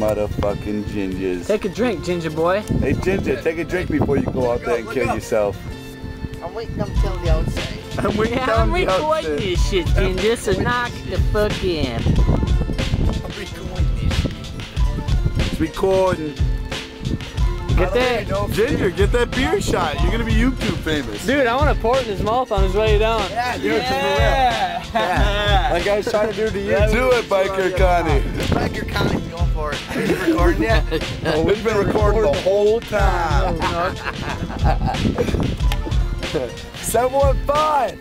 motherfucking gingers. Take a drink, ginger boy. Hey, Ginger, take a drink before you go out there and kill yourself. I'm waiting until the outside. I'm waiting I'm recording this shit, ginger, so knock the fuck in. I'm recording this. It's recording. Get that. Ginger, get that beer shot. You're gonna be YouTube famous. Dude, I want to pour it in his mouth on his way down. Yeah, dude, Yeah. Like I was trying to do to you. Do it, Biker Connie. Biker Connie's going for it. Are you recording yet? Oh, we've been recording the whole time. 715.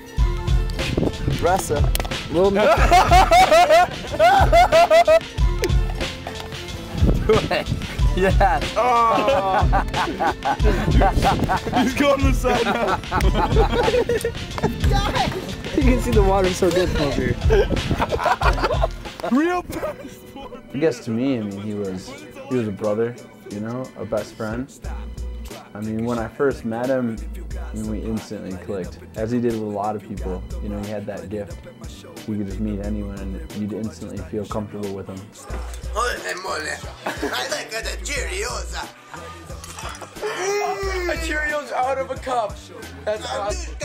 Ressa. Little Do it. Yeah. Oh. He's going to the side now. You can see the water so good from over here. Real. I guess to me, I mean, he was a brother, you know, a best friend. I mean, when I first met him, I mean, we instantly clicked, as he did with a lot of people. You know, he had that gift. You could just meet anyone and you'd instantly feel comfortable with him. I like the Cheerios. A Cheerios out of a cup. That's awesome.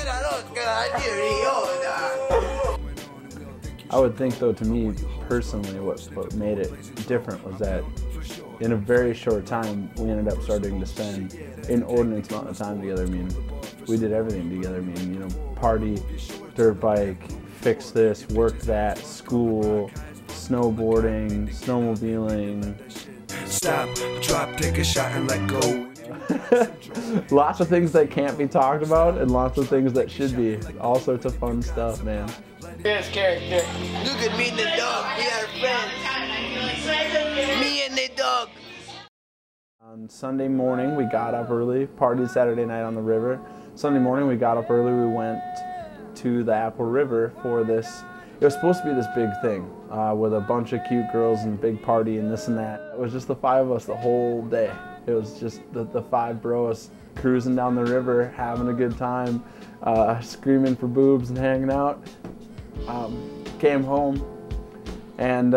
I would think, though, to me personally, what made it different was that in a very short time, we ended up starting to spend an inordinate amount of time together. I mean, we did everything together. I mean, you know, party, dirt bike, fix this, work that, school, snowboarding, snowmobiling. Stop, drop, take a shot and let go. Lots of things that can't be talked about and lots of things that should be. All sorts of fun stuff, man. Yes, character. Look at me and the dog. We are friends. Me and the dog. On Sunday morning, we got up early, partied Saturday night on the river. Sunday morning, we got up early, we went to the Apple River for this. It was supposed to be this big thing with a bunch of cute girls and a big party and this and that. It was just the five of us the whole day. It was just the five bros cruising down the river, having a good time, screaming for boobs and hanging out. Came home and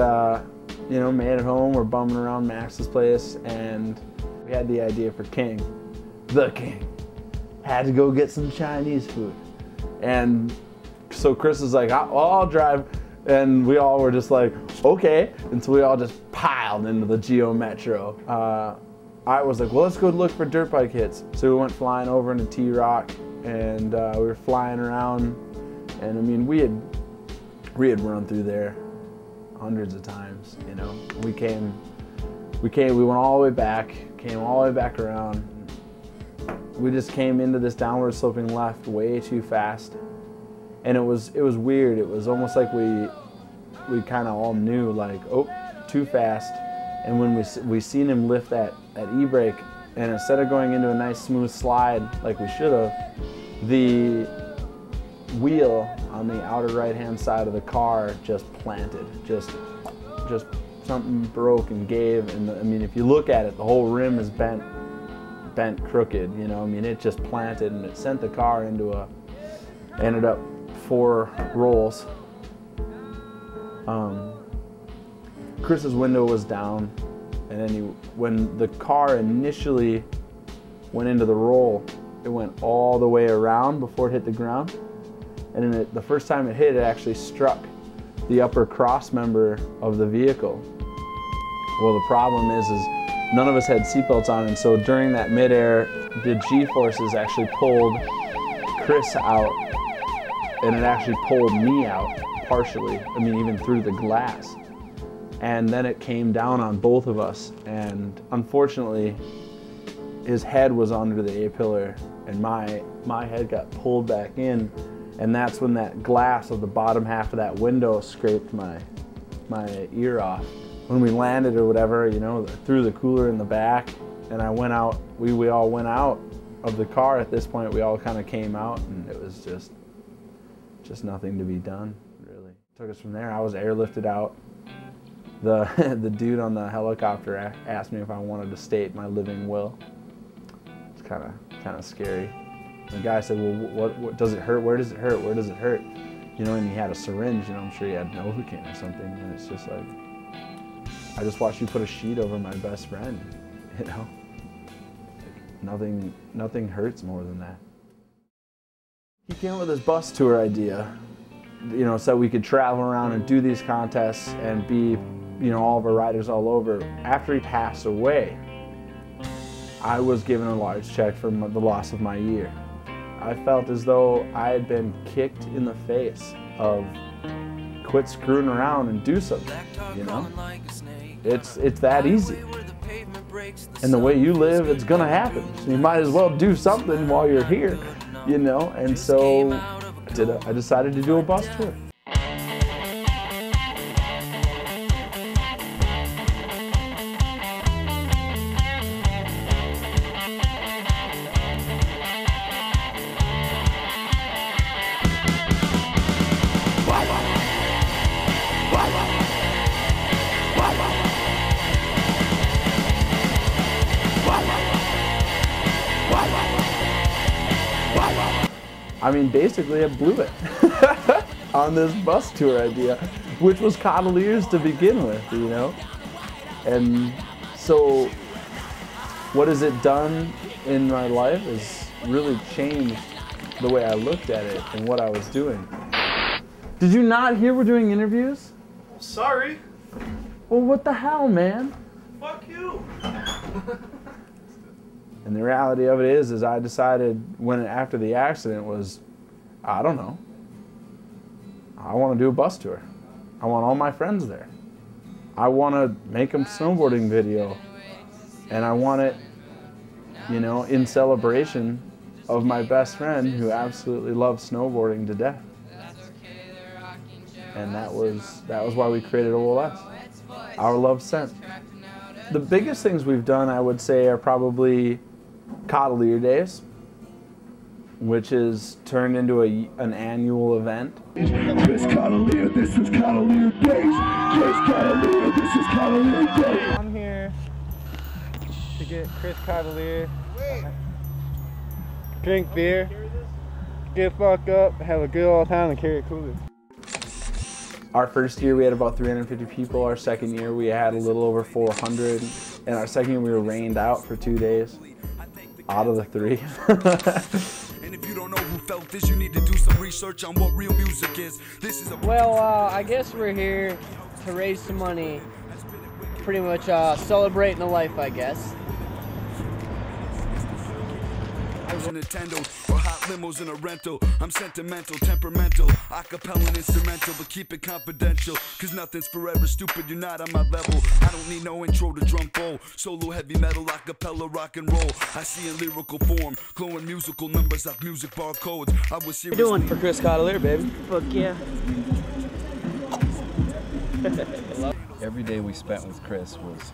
you know, made it home. We're bumming around Max's place and we had the idea for King, the King. Had to go get some Chinese food. And so Chris is like, I'll drive. And we all were just like, okay. And so we all just piled into the Geo Metro. I was like, well, let's go look for dirt bike hits. So we went flying over into T-Rock and we were flying around. And I mean, we had run through there hundreds of times, you know. We went all the way back, came all the way back around. We just came into this downward sloping left way too fast. And it was weird. It was almost like we kind of all knew, like, oh, too fast. And when we seen him lift that e-brake, and instead of going into a nice smooth slide like we should have, the wheel on the outer right-hand side of the car just planted. Just something broke and gave. And I mean, if you look at it, the whole rim is bent crooked. You know, I mean, it just planted and it sent the car into ended up 4 rolls. Chris's window was down, and then when the car initially went into the roll, it went all the way around before it hit the ground. And then the first time it hit, it actually struck the upper cross member of the vehicle. Well, the problem is none of us had seatbelts on, and so during that midair, the G-forces actually pulled Chris out, and it actually pulled me out partially. I mean, even through the glass. And then it came down on both of us, and unfortunately, his head was under the A-pillar, and my head got pulled back in, and that's when that glass of the bottom half of that window scraped my ear off. When we landed or whatever, you know, threw the cooler in the back, and I went out. We all went out of the car at this point. We all kind of came out, and it was just nothing to be done, really. Took us from there. I was airlifted out. The dude on the helicopter asked me if I wanted to state my living will. It's kind of scary. The guy said, well, what does it hurt? Where does it hurt? Where does it hurt? You know, and he had a syringe, you know, I'm sure he had Novocaine or something, and it's just like, I just watched you put a sheet over my best friend, you know? Nothing hurts more than that. He came up with this bus tour idea, you know, so we could travel around and do these contests and be, you know, all of our riders all over. After he passed away, I was given a large check for the loss of my year. I felt as though I had been kicked in the face of quit screwing around and do something, you know? It's that easy. And the way you live, it's gonna happen. So you might as well do something while you're here, you know? And so I decided to do a bus tour. I mean, basically I blew it on this bus tour idea, which was Cotteleer's to begin with, you know? And so what has it done in my life is really changed the way I looked at it and what I was doing. Did you not hear we're doing interviews? Sorry. Well, what the hell, man? Fuck you. And the reality of it is I decided after the accident was, I don't know, I want to do a bus tour. I want all my friends there. I want to make a snowboarding video. And I want it, you know, in celebration of my best friend who absolutely loves snowboarding to death. And that was why we created OLS, Our Love Scent. The biggest things we've done, I would say, are probably Cotteleer Days, which is turned into an annual event. Chris Cotteleer, this is Cotteleer Days. Chris Cotteleer, this is Cotteleer Days. I'm here to get Chris Cotteleer, drink beer, get fucked up, have a good old time, and carry it cooler. Our first year we had about 350 people. Our second year we had a little over 400. And our second year we were rained out for 2 days. Out of the 3. And if you don't know who felt this, you need to do some research on what real music is. This is Well, I guess we're here to raise some money, pretty much celebrating the life, I guess. Nintendo or hot limos in a rental. I'm sentimental, temperamental, acapella and instrumental, but keep it confidential, cause nothing's forever. Stupid, you're not on my level. I don't need no intro to drum roll. Solo heavy metal, acapella, rock and roll. I see in lyrical form, glowing musical numbers off music barcodes. I was seriously What you doing For Chris Cotteleer, baby. Fuck yeah. Every day we spent with Chris was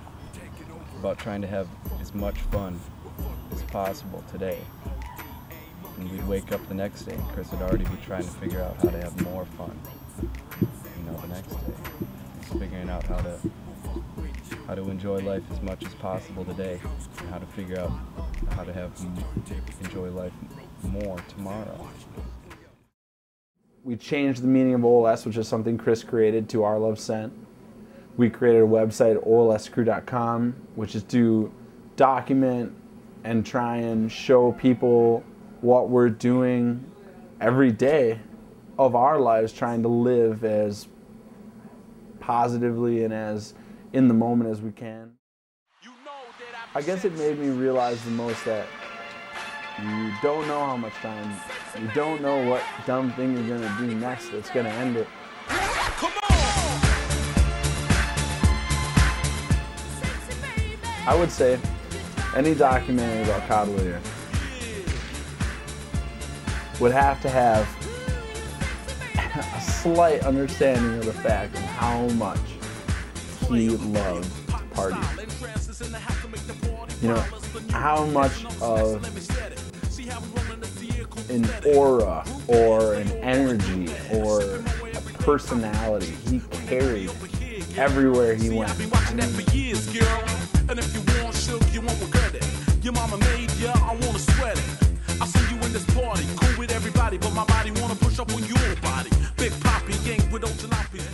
about trying to have as much fun as possible today. And we'd wake up the next day and Chris would already be trying to figure out how to have more fun, you know, the next day. Just figuring out how to enjoy life as much as possible today, and how to figure out how to enjoy life more tomorrow. We changed the meaning of OLS, which is something Chris created, to Our Love Scent. We created a website, olscrew.com, which is to document and try and show people what we're doing every day of our lives, trying to live as positively and as in the moment as we can. I guess it made me realize the most that you don't know how much time, you don't know what dumb thing you're gonna do next that's gonna end it. I would say any documentary about Cotteleer would have to have a slight understanding of the fact of how much he loved to party. You know, how much of an aura or an energy or a personality he carried everywhere he went. And if you want shook, you won't regret it. Your mama made ya, I wanna sweat it. I see you in this party, cool with everybody, but my body wanna push up on your body. Big Poppy, gang with old jalopies,